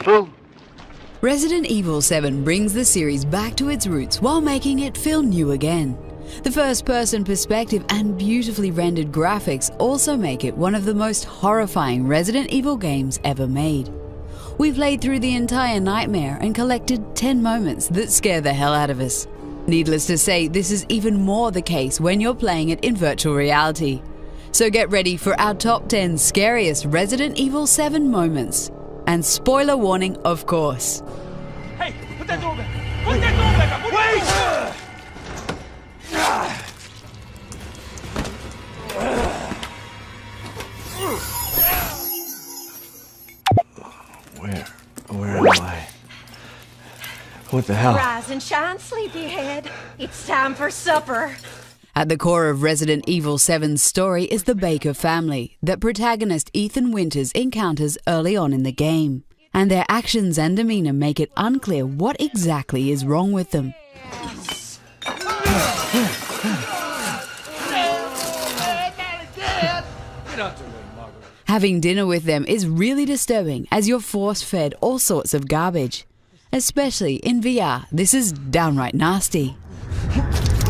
Boom. Resident Evil 7 brings the series back to its roots while making it feel new again. The first-person perspective and beautifully rendered graphics also make it one of the most horrifying Resident Evil games ever made. We've played through the entire nightmare and collected 10 moments that scare the hell out of us. Needless to say, this is even more the case when you're playing it in virtual reality. So get ready for our top 10 scariest Resident Evil 7 moments. And spoiler warning, of course. Hey, put that door back! Put that door back! Wait! Where am I? What the hell? Rise and shine, sleepyhead. It's time for supper. At the core of Resident Evil 7's story is the Baker family that protagonist Ethan Winters encounters early on in the game. And their actions and demeanor make it unclear what exactly is wrong with them. Having dinner with them is really disturbing as you're force-fed all sorts of garbage. Especially in VR, this is downright nasty.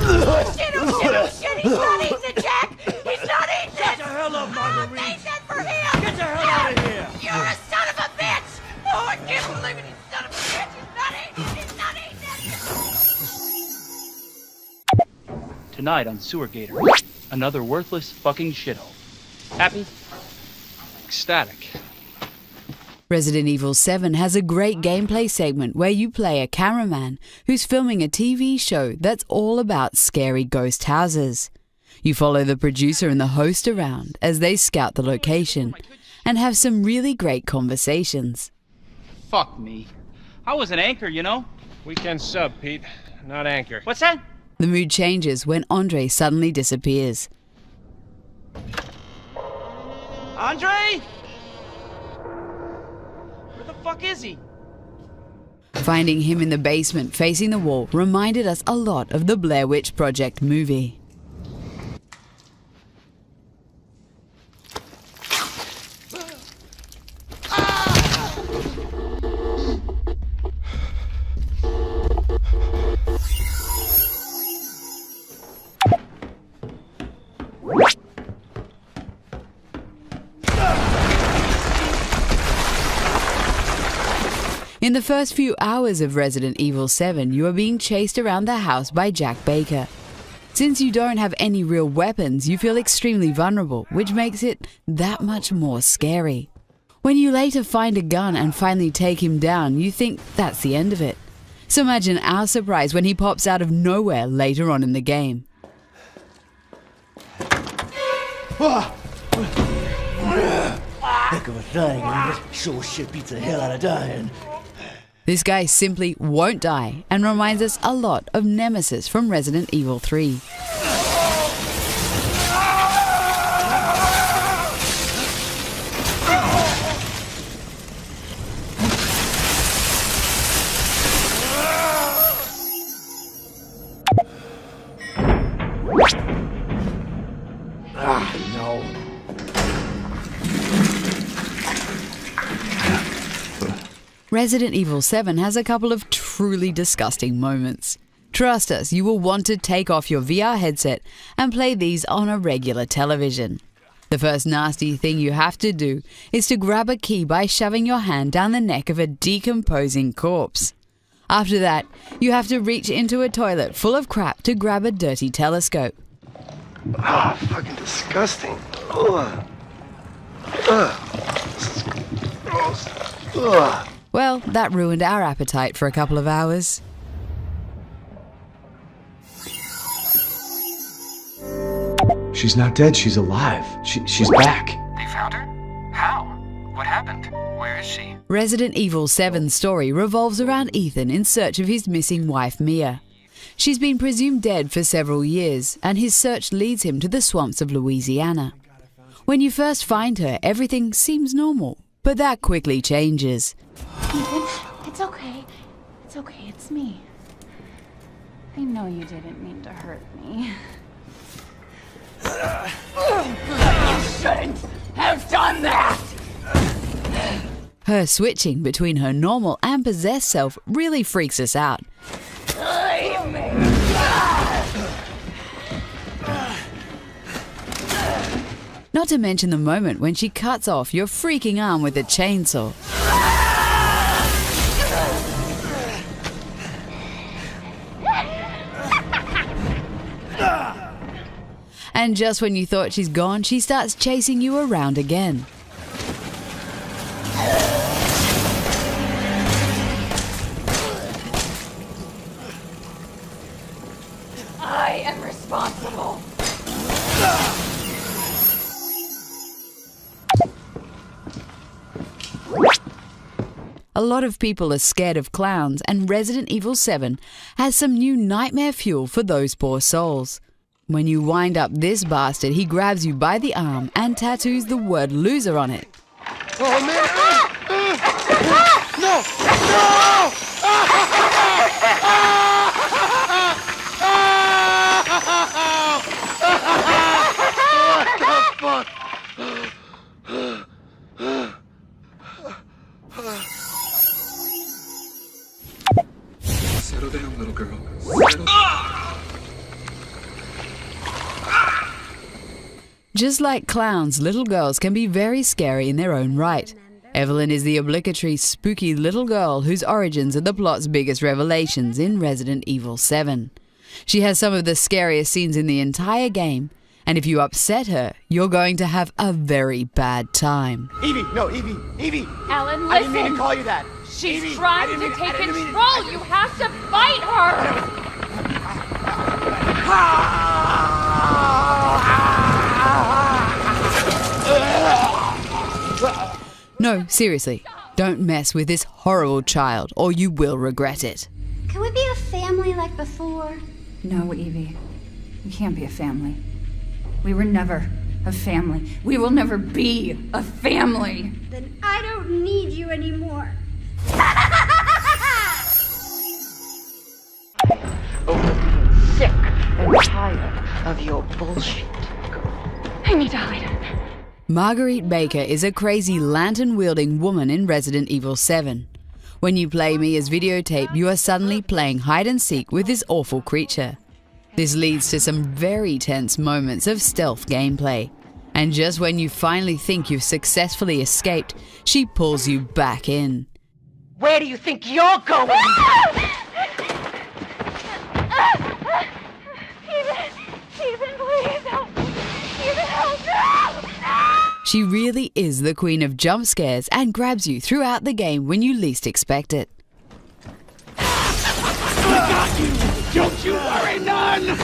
Oh shit, he's not eating, Jack! He's not eating! Get the hell up, Marguerite! I made that for him! Get the hell out of here! You're a son of a bitch! Oh, I can't believe it, you son of a bitch! He's not eating! Tonight on Sewer Gator, another worthless fucking shithole. Happy? Ecstatic. Resident Evil 7 has a great gameplay segment where you play a cameraman who's filming a TV show that's all about scary ghost houses. You follow the producer and the host around as they scout the location and have some really great conversations. Fuck me. I was an anchor, you know? Weekend sub, Pete. Not anchor. What's that? The mood changes when Andre suddenly disappears. Andre? Where the fuck is he? Finding him in the basement facing the wall reminded us a lot of the Blair Witch Project movie. In the first few hours of Resident Evil 7, you are being chased around the house by Jack Baker. Since you don't have any real weapons, you feel extremely vulnerable, which makes it that much more scary. When you later find a gun and finally take him down, you think that's the end of it. So imagine our surprise when he pops out of nowhere later on in the game. Heck of a thing, and this sure shit beats the hell out of dying. This guy simply won't die and reminds us a lot of Nemesis from Resident Evil 3. No. Resident Evil 7 has a couple of truly disgusting moments. Trust us, you will want to take off your VR headset and play these on a regular television. The first nasty thing you have to do is to grab a key by shoving your hand down the neck of a decomposing corpse. After that, you have to reach into a toilet full of crap to grab a dirty telescope. Ah, fucking disgusting. Ugh. Ugh. This is gross. Ugh. Well, that ruined our appetite for a couple of hours. She's not dead, she's alive. She's back. They found her? How? What happened? Where is she? Resident Evil 7's story revolves around Ethan in search of his missing wife, Mia. She's been presumed dead for several years, and his search leads him to the swamps of Louisiana. When you first find her, everything seems normal, but that quickly changes. Ethan, it's okay. It's okay, it's me. I know you didn't mean to hurt me. You shouldn't have done that! Her switching between her normal and possessed self really freaks us out. Not to mention the moment when she cuts off your freaking arm with a chainsaw. And just when you thought she's gone, she starts chasing you around again. I am responsible. A lot of people are scared of clowns, and Resident Evil 7 has some new nightmare fuel for those poor souls. When you wind up this bastard, he grabs you by the arm and tattoos the word loser on it. Oh, man! No! No! What the fuck? Settle down, little girl. Just like clowns, little girls can be very scary in their own right. Evelyn is the obligatory spooky little girl whose origins are the plot's biggest revelations in Resident Evil 7. She has some of the scariest scenes in the entire game, and if you upset her, you're going to have a very bad time. Evie, no, Evie, Evie. Ellen, listen. I didn't mean to call you that. She's Evie, trying to take control. You have to fight her. No, seriously, don't mess with this horrible child or you will regret it. Can we be a family like before? No, Evie. We can't be a family. We were never a family. We will never be a family. Then I don't need you anymore. Sick and tired of your bullshit. I need to hide. Marguerite Baker is a crazy lantern-wielding woman in Resident Evil 7. When you play me as videotape, you are suddenly playing hide-and-seek with this awful creature. This leads to some very tense moments of stealth gameplay. And just when you finally think you've successfully escaped, she pulls you back in. Where do you think you're going? Ethan, please help me. Ethan, help me. She really is the queen of jump scares and grabs you throughout the game when you least expect it. I got you. Don't you worry none.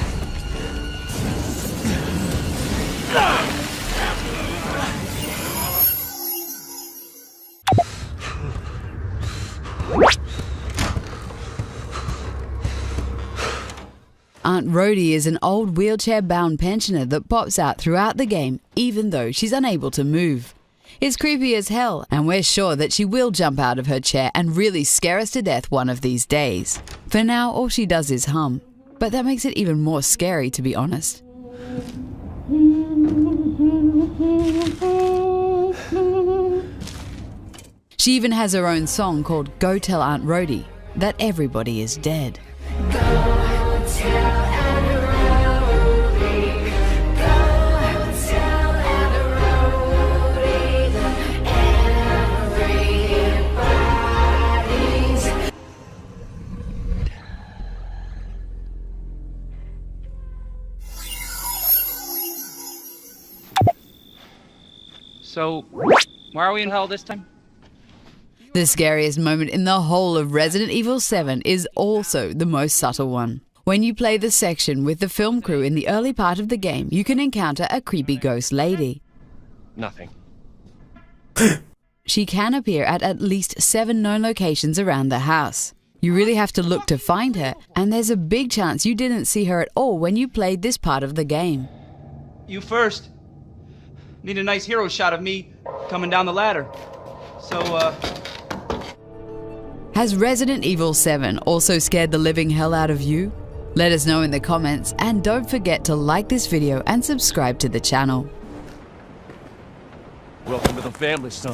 Aunt Rhodey is an old wheelchair-bound pensioner that pops out throughout the game even though she's unable to move. It's creepy as hell, and we're sure that she will jump out of her chair and really scare us to death one of these days. For now, all she does is hum, but that makes it even more scary, to be honest. She even has her own song called Go Tell Aunt Rhodey that everybody is dead. So, why are we in hell this time? The scariest moment in the whole of Resident Evil 7 is also the most subtle one. When you play the section with the film crew in the early part of the game, you can encounter a creepy ghost lady. Nothing. She can appear at least 7 known locations around the house. You really have to look to find her, and there's a big chance you didn't see her at all when you played this part of the game. You first. Need a nice hero shot of me coming down the ladder. So, Has Resident Evil 7 also scared the living hell out of you? Let us know in the comments, and don't forget to like this video and subscribe to the channel. Welcome to the family, son.